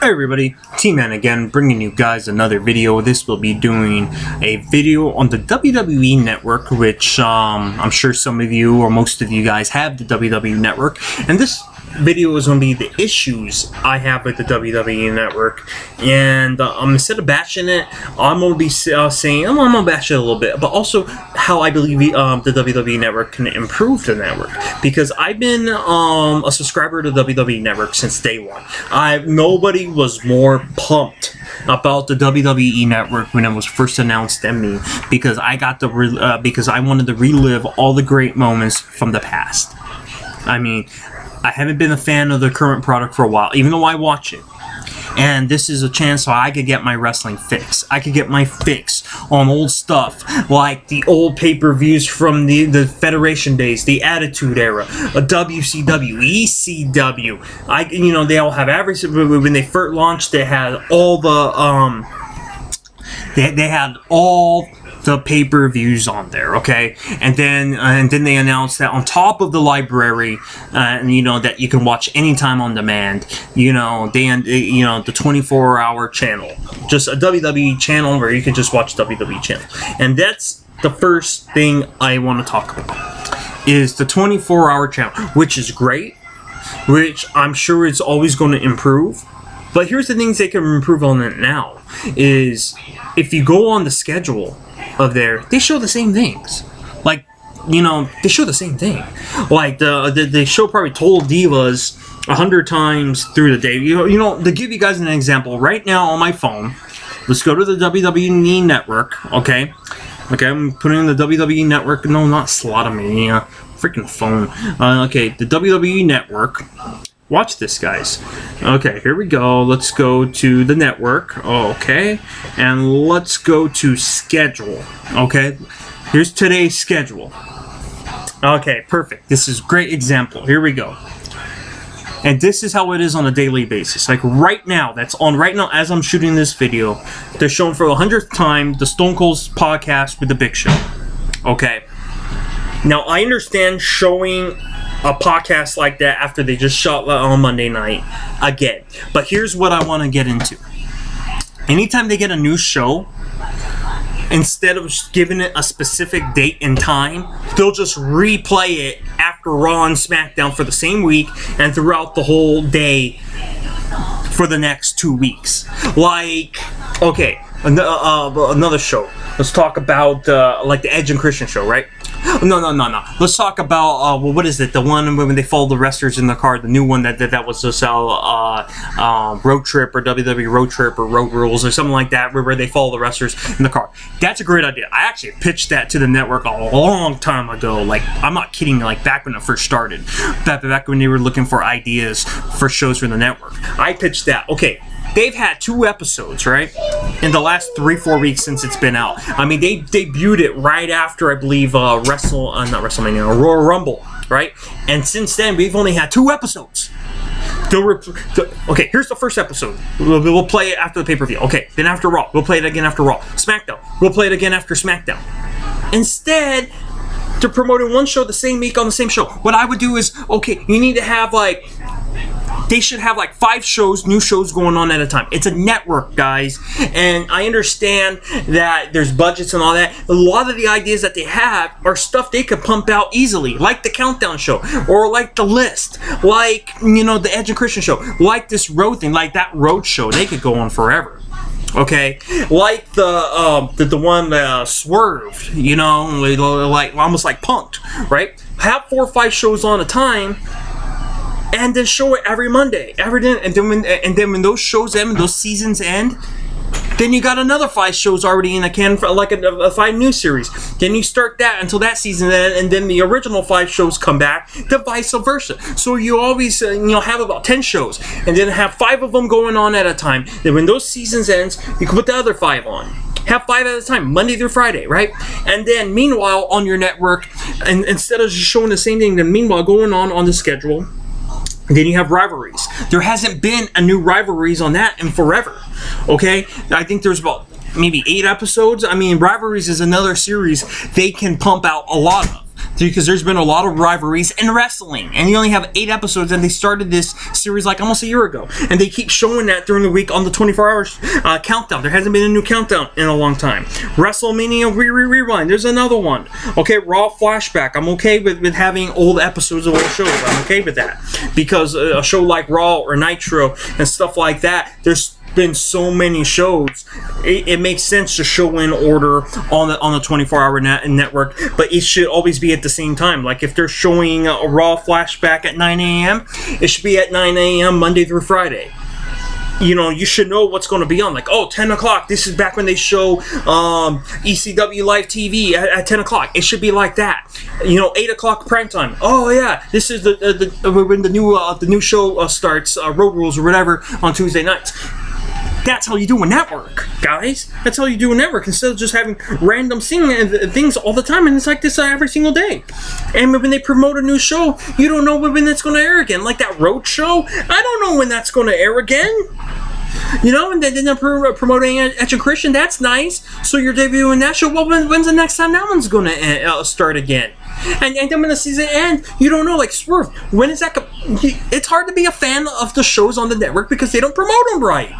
Hi everybody, T-Man again, bringing you guys another video. This will be doing a video on the WWE Network, which I'm sure some of you or most of you guys have the WWE Network. And this video is going to be the issues I have with the WWE Network. And instead of bashing it, I'm going to be saying, I'm going to bash it a little bit, but also how I believe the WWE Network can improve the network. Because I've been a subscriber to the WWE Network since day one. Nobody was more pumped about the WWE Network when it was first announced than me, because I got the because I wanted to relive all the great moments from the past. I mean, I haven't been a fan of the current product for a while, even though I watch it. And this is a chance so I could get my wrestling fix. I could get my fix on old stuff, like the old pay-per-views from the Federation days, the Attitude Era, a WCW, ECW. They all have when they first launched, they had all the they had all the pay-per-views on there, okay, and then they announced that on top of the library, that you can watch anytime on demand. The 24-hour channel, just a WWE channel where you can just watch WWE channel, and that's the first thing I want to talk about is the 24-hour channel, which is great, which I'm sure it's always going to improve. But here's the things they can improve on it now is if you go on the schedule of there, they show the same things. Like, they show the same thing. Like they show probably Total Divas 100 times through the day. To give you guys an example, right now on my phone, let's go to the WWE Network. Okay, I'm putting in the WWE Network. No, not Slotomania. Freaking phone. Okay, the WWE Network. Watch this, guys. Okay, here we go. Let's go to the network. Okay, and let's go to schedule. Okay, here's today's schedule. Okay, perfect. This is a great example. Here we go. And this is how it is on a daily basis. Like right now, as I'm shooting this video, they're showing for the 100th time the Stone Cold's podcast with the Big Show. Okay. Now, I understand showing a podcast like that after they just shot on Monday night again. But here's what I want to get into. Anytime they get a new show, instead of giving it a specific date and time, they'll just replay it after Raw and SmackDown for the same week and throughout the whole day for the next 2 weeks. Like, okay, another show. Let's talk about like the Edge and Christian show, right? No. Let's talk about what is it? The one when they follow the wrestlers in the car. The new one that was just Road Trip or WWE Road Trip or Road Rules or something like that, where they follow the wrestlers in the car. That's a great idea. I actually pitched that to the network a long time ago. Like, I'm not kidding. Like back when it first started, back when they were looking for ideas for shows for the network, I pitched that. Okay. They've had 2 episodes, right, in the last 3-4 weeks since it's been out. I mean, they debuted it right after, I believe, not WrestleMania, Royal Rumble, right? And since then, we've only had 2 episodes. Okay, here's the first episode. We'll play it after the pay-per-view. Okay, then after Raw, we'll play it again after Raw. SmackDown, we'll play it again after SmackDown. Instead, they're promoting one show the same week on the same show. What I would do is, okay, you need to have like... They should have like 5 new shows going on at a time. It's a network, guys. And I understand that there's budgets and all that. A lot of the ideas that they have are stuff they could pump out easily. Like the Countdown show. Or like the List. Like, the Edge and Christian show. Like this Road thing. Like that Road show. They could go on forever. Okay? Like the one that Swerved. Like almost like Punk'd. Right? Have 4 or 5 shows on a time. And then show it every Monday, and then when those shows end, when those seasons end, then you got another 5 shows already in a can for like a 5 new series. Then you start that until that season ends, and then the original 5 shows come back, then vice versa. So you always have about 10 shows, and then have 5 of them going on at a time. Then when those seasons ends, you can put the other 5 on. Have 5 at a time, Monday through Friday, right? And then meanwhile on your network, and instead of just showing the same thing, then meanwhile going on the schedule. Then you have rivalries. There hasn't been a new rivalries on that in forever. Okay? I think there's about maybe 8 episodes. I mean, rivalries is another series they can pump out a lot of. because there's been a lot of rivalries in wrestling, and you only have 8 episodes, and they started this series like almost a year ago, and they keep showing that during the week on the 24 hours countdown. There hasn't been a new countdown in a long time. WrestleMania Rewind, there's another one. Okay, Raw Flashback, I'm okay with having old episodes of old shows. I'm okay with that, because a show like Raw or Nitro and stuff like that, there's been so many shows, it makes sense to show in order on the 24-hour network, but it should always be at the same time. Like if they're showing a Raw Flashback at 9 a.m., it should be at 9 a.m. Monday through Friday. You know, you should know what's going to be on. Like, oh, 10 o'clock. This is back when they show ECW Live TV at 10 o'clock. It should be like that. You know, 8 o'clock prime time. Oh, yeah. This is when the new show starts, Road Rules or whatever, on Tuesday nights. That's how you do a network, guys. That's how you do a network, instead of just having random things all the time, and it's like this every single day. And when they promote a new show, you don't know when that's going to air again. Like that Road show, I don't know when that's going to air again. You know, and then they're promoting Edge and Christian. That's nice. So you're debuting that show. Well, when's the next time that one's going to start again? And then when the season ends, you don't know. Like Swerve, when is that? It's hard to be a fan of the shows on the network because they don't promote them right.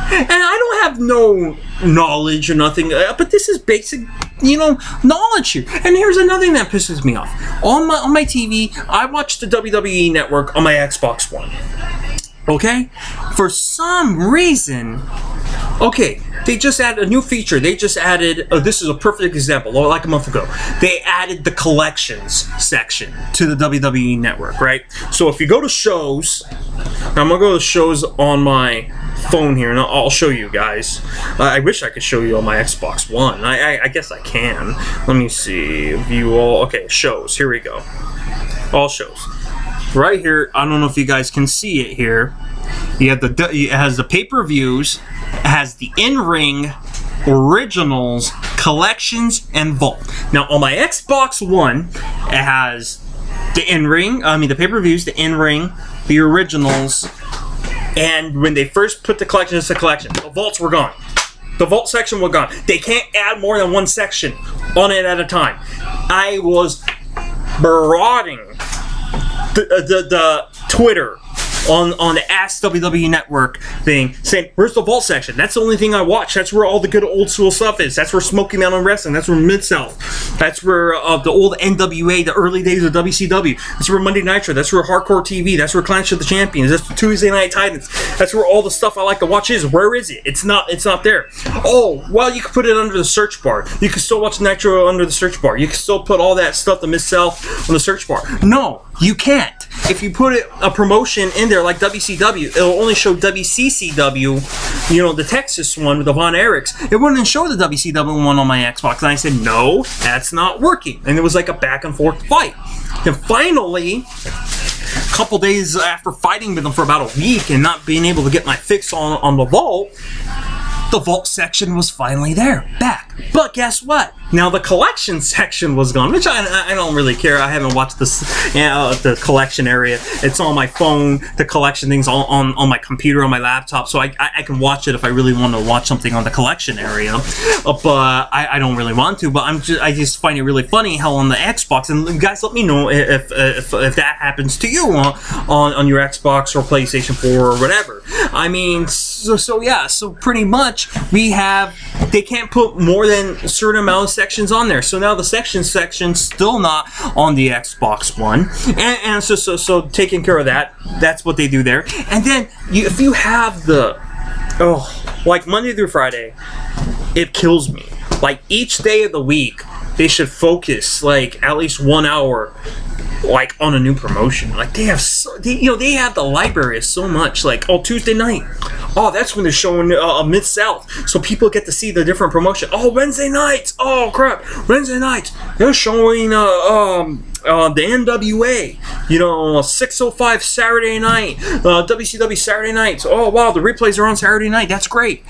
And I don't have no knowledge or nothing, but this is basic, you know, knowledge here. And here's another thing that pisses me off. On my TV, I watch the WWE Network on my Xbox One. Okay? For some reason, okay, they just added a new feature. They just added, this is a perfect example, like a month ago. They added the collections section to the WWE Network, right? So if you go to shows, I'm going to go to shows on my phone here, and I'll show you guys. I wish I could show you on my Xbox One. I guess I can. Let me see. View all. Okay, shows. Here we go. All shows. Right here, I don't know if you guys can see it here. You have it has the pay-per-views, it has the in-ring, originals, collections, and vault. Now on my Xbox One, it has the in-ring, the pay-per-views, the in-ring, the originals, and when they first put the collection as a collection, the vaults were gone. The vault section was gone. They can't add more than one section on it at a time. I was marauding the Twitter on the Ask WWE Network thing, saying, where's the vault section? That's the only thing I watch. That's where all the good old school stuff is. That's where Smoky Mountain Wrestling. That's where Mid-South. That's where the old NWA, the early days of WCW. That's where Monday Nitro. That's where Hardcore TV. That's where Clash of the Champions. That's where Tuesday Night Titans. That's where all the stuff I like to watch is. Where is it? It's not there. Oh, well, you can put it under the search bar. You can still watch Nitro under the search bar. You can still put all that stuff, the Mid-South, on the search bar. No, you can't. If you put a promotion in there like WCW, it'll only show WCCW, you know, the Texas one with the Von Erichs. It wouldn't show the WCW one on my Xbox. And I said, no, that's not working. And it was like a back and forth fight. And finally, a couple days after fighting with them for about a week and not being able to get my fix on the vault section was finally back. But guess what? Now the collection section was gone, which I don't really care. I haven't watched this, the collection area. It's on my phone. The collection thing's on my computer, on my laptop, so I can watch it if I really want to watch something on the collection area. But I don't really want to. But I just find it really funny how on the Xbox, and guys, let me know if that happens to you on your Xbox or PlayStation 4 or whatever. I mean, so yeah, so pretty much they can't put more than a certain amount of sections on there. So now the section's still not on the Xbox One, and so taking care of that, that's what they do there. And then if you have like Monday through Friday, it kills me. Like each day of the week, they should focus like at least 1 hour like on a new promotion. Like they have the library of so much. Like, oh, Tuesday night, oh, that's when they're showing Mid-South, so people get to see the different promotion. Oh, Wednesday nights, oh crap, Wednesday nights, they're showing the NWA, 6:05 Saturday night, WCW Saturday nights. Oh wow, the replays are on Saturday night. That's great,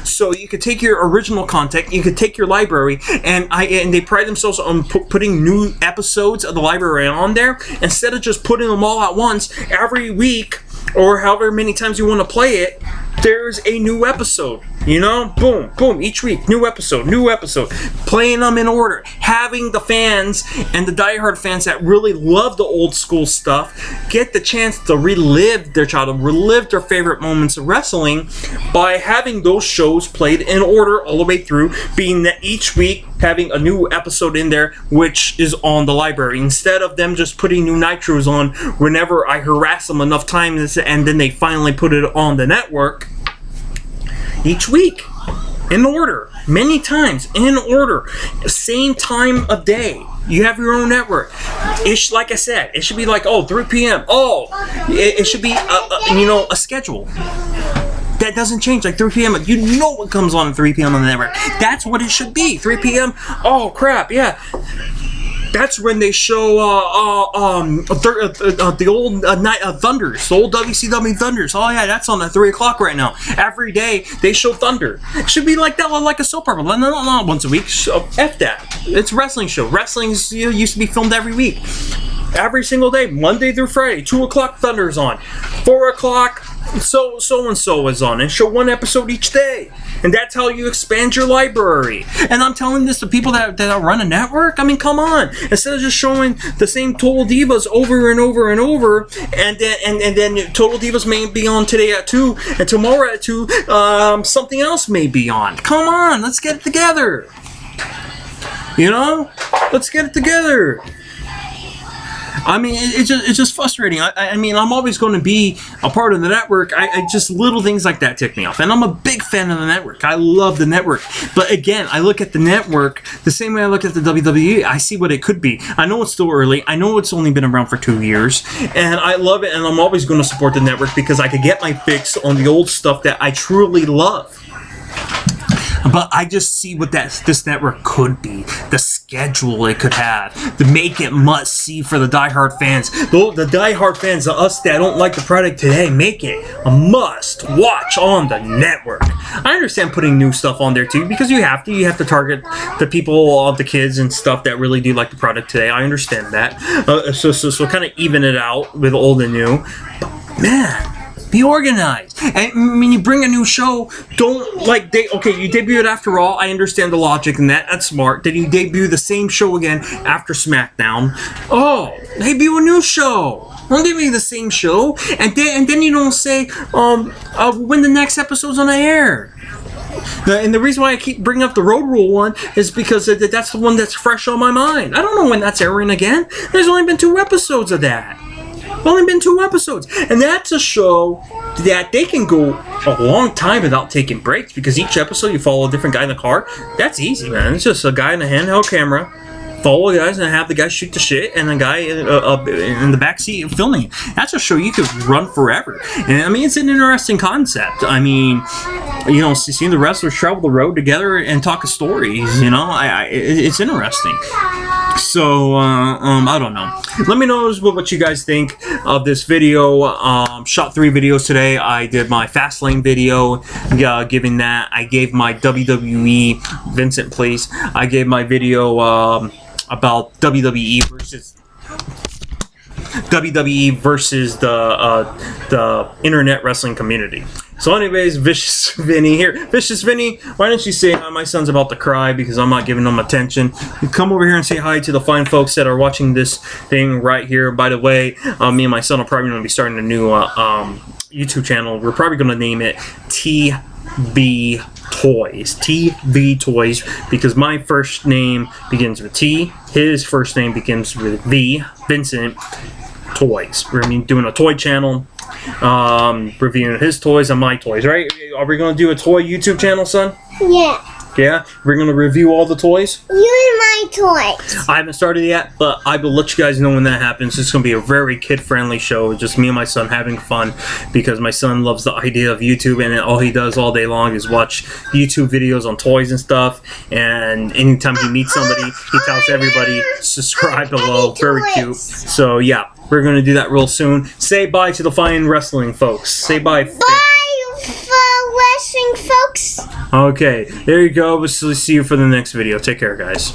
So you could take your original content, you could take your library, and they pride themselves on putting new episodes of the library on there instead of just putting them all at once every week or however many times you want to play it. There's a new episode. You know, boom, boom, each week, new episode, playing them in order, having the fans and the diehard fans that really love the old school stuff get the chance to relive their childhood, relive their favorite moments of wrestling by having those shows played in order all the way through, being that each week having a new episode in there which is on the library, instead of them just putting new nitros on whenever I harass them enough times and then they finally put it on the network. Each week, in order, many times, in order, same time of day. You have your own network. Like I said, it should be like, 3 p.m. It should be, a schedule. That doesn't change, like 3 p.m. You know what comes on at 3 p.m. on the network. That's what it should be, 3 p.m. Oh, crap, yeah. That's when they show the old night Thunders, the old WCW Thunders. Oh yeah, that's on at 3 o'clock right now. Every day they show Thunder. It should be like that, like a soap opera. Not once a week. F that. It's a wrestling show. Wrestling used to be filmed every week, every single day, Monday through Friday. 2 o'clock Thunder's on. 4 o'clock. So and so is on, and show one episode each day, and that's how you expand your library. And I'm telling this to people that run a network. I mean, come on! Instead of just showing the same Total Divas over and over and over, and then Total Divas may be on today at 2, and tomorrow at 2, something else may be on. Come on, let's get it together. You know, let's get it together. I mean, it's just frustrating. I mean, I'm always going to be a part of the network. I just little things like that tick me off. And I'm a big fan of the network. I love the network. But again, I look at the network the same way I look at the WWE. I see what it could be. I know it's still early. I know it's only been around for 2 years. And I love it. And I'm always going to support the network because I can get my fix on the old stuff that I truly love. But I just see what this network could be, the schedule it could have, to make it must-see for the diehard fans. The diehard fans, us that don't like the product today, make it a must-watch on the network. I understand putting new stuff on there too, because you have to target the people, the kids and stuff that really do like the product today. I understand that. So kind of even it out with old and new. But man, be organized. And when you bring a new show, don't you debut it after Raw. I understand the logic in that. That's smart. Then you debut the same show again after SmackDown. Oh, debut a new show. Don't give me the same show. And then you don't say when the next episode's on the air. And the reason why I keep bringing up the Road Rule one is because that's the one that's fresh on my mind. I don't know when that's airing again. There's only been 2 episodes of that. Only been 2 episodes, and that's a show that they can go a long time without taking breaks, because each episode you follow a different guy in the car. That's easy, man. It's just a guy in a handheld camera, follow the guys, and have the guy shoot the shit, and a guy in the back seat filming. That's a show you could run forever. And I mean, it's an interesting concept. I mean, you know, seeing the wrestlers travel the road together and talk stories, you know, it's interesting. So, I don't know. Let me know what you guys think of this video. Shot 3 videos today. I did my Fastlane video, giving that. I gave my WWE Vincent, please. I gave my video about WWE versus the internet wrestling community. So anyways, Vicious Vinny here. Vicious Vinny, why don't you say hi? My son's about to cry because I'm not giving him attention. You come over here and say hi to the fine folks that are watching this thing right here. By the way, me and my son are probably going to be starting a new YouTube channel. We're probably going to name it TB Toys, because my first name begins with T, his first name begins with V, Vincent Toys. We're going to be doing a toy channel, reviewing his toys and my toys, right? Are we going to do a toy YouTube channel, son? Yeah. Yeah? We're going to review all the toys? You and my toys. I haven't started yet, but I will let you guys know when that happens. It's going to be a very kid-friendly show, just me and my son having fun, because my son loves the idea of YouTube, and all he does all day long is watch YouTube videos on toys and stuff, and anytime he meets somebody, he tells everybody, subscribe below. Very cute. So, yeah, we're going to do that real soon. Say bye to the fine wrestling folks. Say bye. For wrestling folks. Okay, there you go. We'll see you for the next video. Take care, guys.